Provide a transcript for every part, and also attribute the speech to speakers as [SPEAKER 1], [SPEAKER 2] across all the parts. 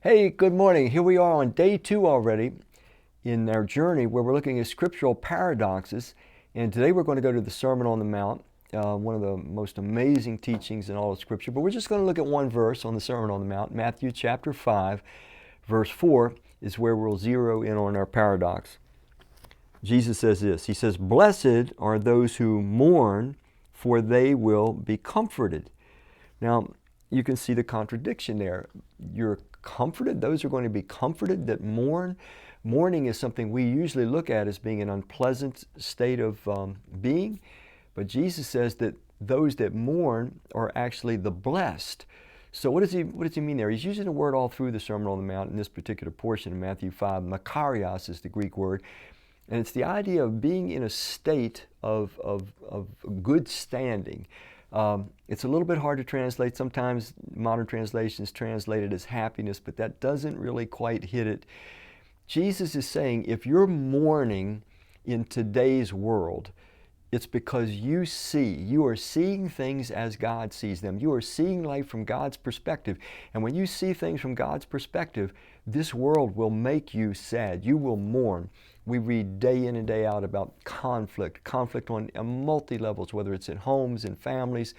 [SPEAKER 1] Hey, good morning. Here we are on day 2 already in our journey where we're looking at scriptural paradoxes. And today we're going to go to the Sermon on the Mount, one of the most amazing teachings in all of Scripture. But we're just going to look at one verse on the Sermon on the Mount. Matthew chapter 5, verse 4 is where we'll zero in on our paradox. Jesus says this. He says, "Blessed are those who mourn, for they will be comforted." Now, you can see the contradiction there. You're comforted. Those are going to be comforted that mourn. Mourning is something we usually look at as being an unpleasant state of being. But Jesus says that those that mourn are actually the blessed. So what does he mean there? He's using the word all through the Sermon on the Mount in this particular portion of Matthew 5. Makarios is the Greek word. And it's the idea of being in a state of good standing. It's a little bit hard to translate. Sometimes modern translations translate it as happiness, but that doesn't really quite hit it. Jesus is saying if you're mourning in today's world, it's because you are seeing things as God sees them. You are seeing life from God's perspective. And when you see things from God's perspective, this world will make you sad. You will mourn. We read day in and day out about conflict on multi-levels, whether it's in homes, in families,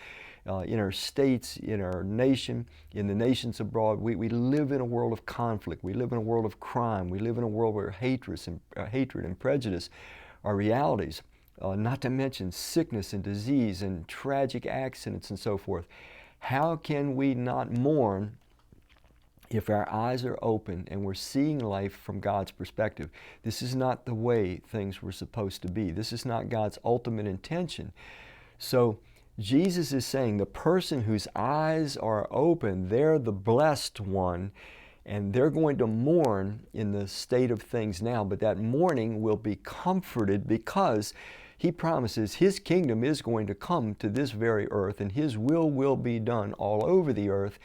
[SPEAKER 1] in our states, in our nation, in the nations abroad. We live in a world of conflict. We live in a world of crime. We live in a world where hatred and prejudice are realities. Not to mention sickness and disease and tragic accidents and so forth. How can we not mourn if our eyes are open and we're seeing life from God's perspective? This is not the way things were supposed to be. This is not God's ultimate intention. So Jesus is saying the person whose eyes are open, they're the blessed one, and they're going to mourn in the state of things now, but that mourning will be comforted because He promises His kingdom is going to come to this very earth, and His will be done all over the earth,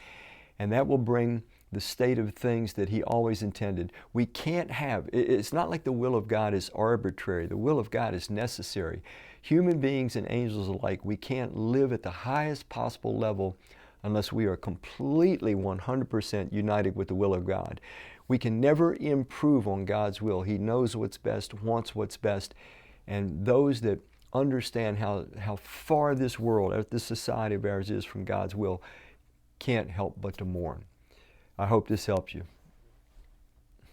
[SPEAKER 1] and that will bring the state of things that He always intended. We can't it's not like the will of God is arbitrary. The will of God is necessary. Human beings and angels alike, we can't live at the highest possible level unless we are completely 100% united with the will of God. We can never improve on God's will. He knows what's best, wants what's best, and those that understand how far this world, this society of ours is from God's will, can't help but to mourn. I hope this helps you.